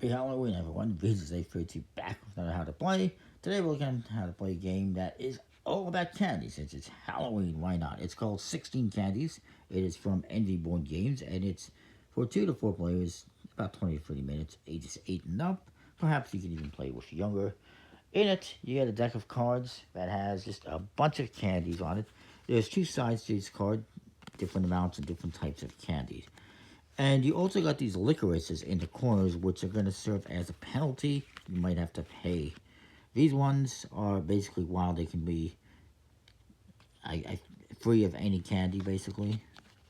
Happy Halloween, everyone. This is A32 back with another How to Play. Today we're looking at how to play a game that is all about candy. Since it's Halloween, why not? It's called 16 Candies. It is from Envy Board Games, and it's for 2 to 4 players, about 20 to 30 minutes, ages 8 and up. Perhaps you can even play with younger. In it, you get a deck of cards that has just a bunch of candies on it. There's two sides to each card, different amounts and different types of candies. And you also got these licorices in the corners, which are going to serve as a penalty. You might have to pay. These ones are basically wild. They can be free of any candy, basically,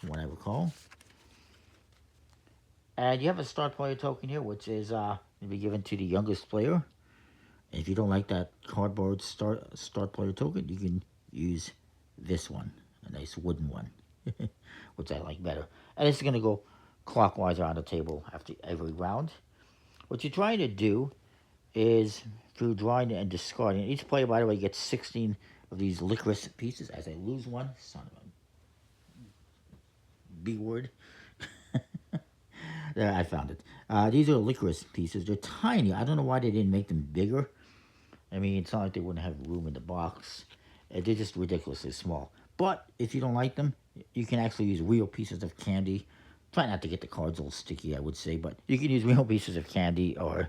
what I recall. And you have a start player token here, which is to be given to the youngest player. And if you don't like that cardboard start player token, you can use this one, a nice wooden one, which I like better. And it's going to go clockwise around the table after every round. What you're trying to do is, through drawing and discarding, each player, by the way, gets 16 of these licorice pieces. As I lose one, son of a B word. There, I found it. These are licorice pieces. They're tiny. I don't know why they didn't make them bigger. I mean, it's not like they wouldn't have room in the box. They're just ridiculously small. But if you don't like them, you can actually use real pieces of candy. Try not to get the cards all sticky, I would say, but you can use real pieces of candy or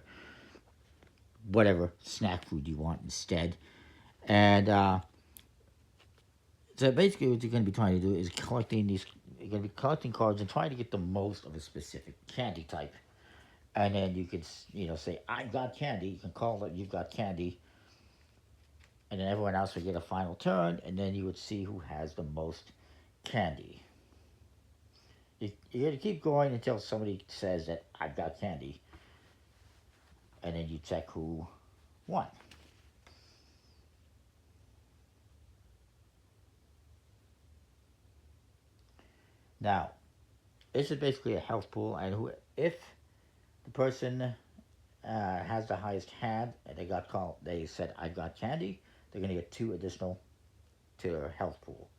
whatever snack food you want instead. And so basically what you're going to be trying to do is collecting these. You're going to be collecting cards and trying to get the most of a specific candy type. And then you can, say, I've got candy. You can call it, you've got candy. And then everyone else would get a final turn, and then you would see who has the most candy. You're going to keep going until somebody says that I've got candy. And then you check who won. Now, this is basically a health pool, and if the person has the highest hand, and they said I've got candy, they're going to get 2 additional to their health pool.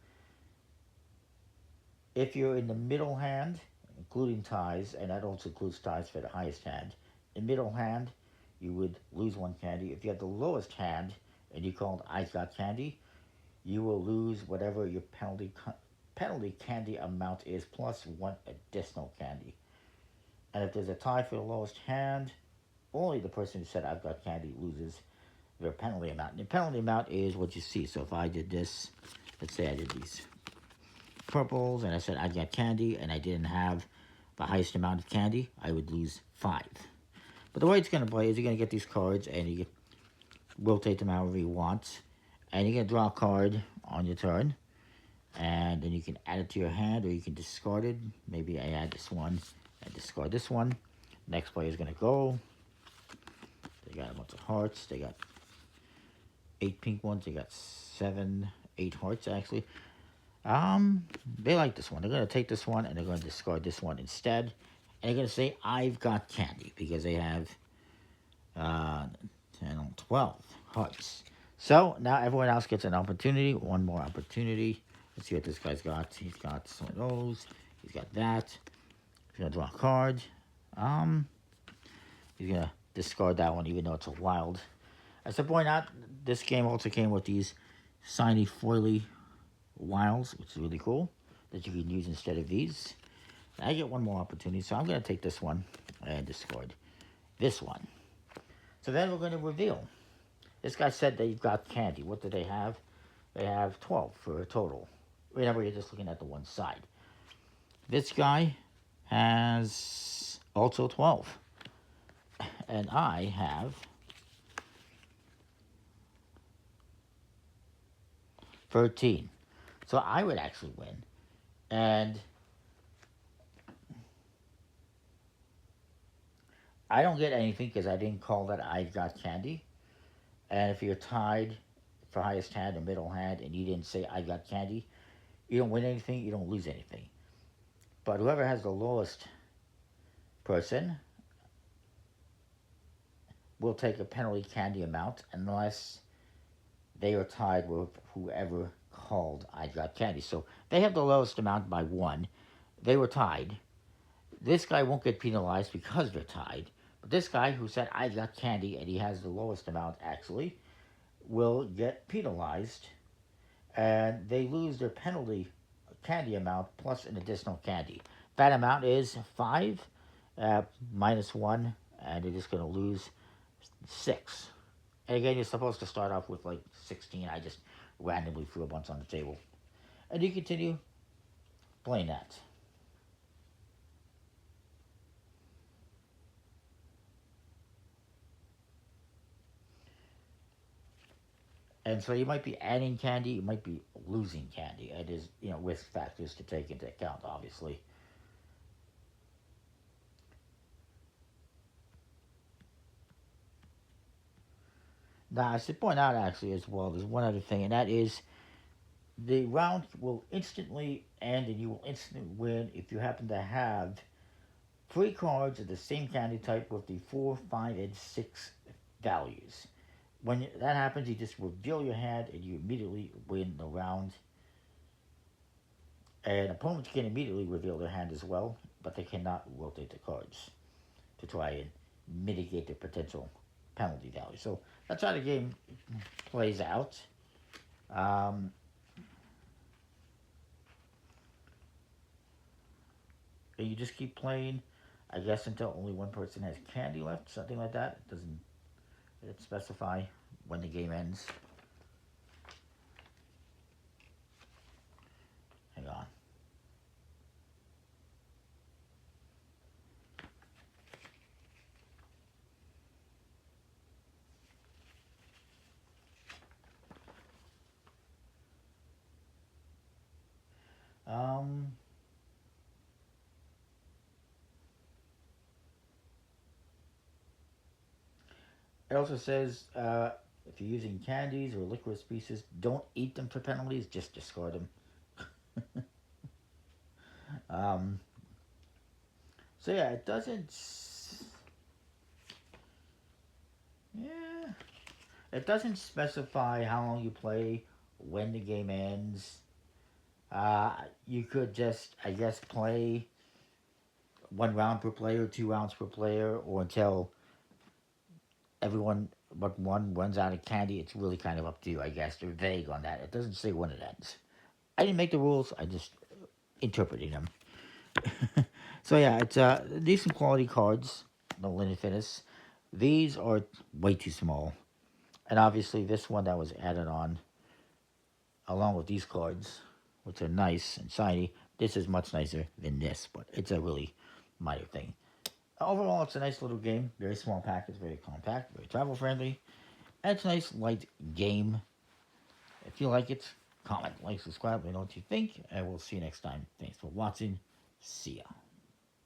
If you're in the middle hand, including ties, and that also includes ties for the highest hand, in middle hand, you would lose 1 candy. If you have the lowest hand, and you called I've got candy, you will lose whatever your penalty candy amount is, plus 1 additional candy. And if there's a tie for the lowest hand, only the person who said I've got candy loses their penalty amount. And the penalty amount is what you see. So if I did this, let's say I did these purples, and I said I got candy, and I didn't have the highest amount of candy, I would lose 5. But the way it's going to play is you're going to get these cards, and you rotate them however you want, and you're going to draw a card on your turn, and then you can add it to your hand, or you can discard it. Maybe I add this one, and discard this one. Next player is going to go. They got a bunch of hearts. They got 8 pink ones. They got 8 hearts, actually. They like this one. They're going to take this one, and they're going to discard this one instead. And they're going to say, I've got candy, because they have 10, 12 hearts. So, now everyone else gets an opportunity. One more opportunity. Let's see what this guy's got. He's got some of those. He's got that. He's going to draw a card. He's going to discard that one, even though it's a wild. As I point out, this game also came with these shiny foily wilds, which is really cool, that you can use instead of these. And I get one more opportunity, so I'm going to take this one and discard this one. So then we're going to reveal. This guy said they've got candy. What do they have? They have 12 for a total. Remember, you're just looking at the one side. This guy has also 12. And I have 13. So I would actually win. And I don't get anything because I didn't call that I've got candy. And if you're tied for highest hand or middle hand and you didn't say I've got candy, you don't win anything, you don't lose anything. But whoever has the lowest person will take a penalty candy amount unless they are tied with whoever called I've got candy. So they have the lowest amount by 1. They were tied. This guy won't get penalized because they're tied, But this guy who said, "I got candy," and he has the lowest amount actually, will get penalized, and they lose their penalty candy amount plus an additional candy. That amount is 5 minus 1, and they're just going to lose 6. And again, you're supposed to start off with like 16. I just randomly threw a bunch on the table. And you continue playing that. And so you might be adding candy, you might be losing candy. It is, risk factors to take into account, obviously. Now, I should point out actually as well, there's one other thing, and that is the round will instantly end and you will instantly win if you happen to have 3 cards of the same candy type with the 4, 5, and 6 values. When that happens, you just reveal your hand and you immediately win the round. And opponents can immediately reveal their hand as well, but they cannot rotate the cards to try and mitigate the potential penalty value. So that's how the game plays out. And you just keep playing, I guess, until only one person has candy left, something like that. It doesn't specify when the game ends. Hang on. It also says if you're using candies or licorice pieces, don't eat them for penalties, just discard them. um, so yeah, it doesn't. Yeah, it doesn't specify how long you play, when the game ends. You could just, I guess, play 1 round per player, 2 rounds per player, or until everyone but one runs out of candy. It's really kind of up to you, I guess. They're vague on that. It doesn't say when it ends. I didn't make the rules. I just interpreted them. So yeah, it's decent quality cards. No Linen Fitness. These are way too small, and obviously this one that was added on, along with these cards, which are nice and shiny. This is much nicer than this, but it's a really minor thing. Overall, it's a nice little game. Very small package, very compact, very travel friendly. And it's a nice light game. If you like it, comment, like, subscribe, let me know what you think, and we'll see you next time. Thanks for watching. See ya.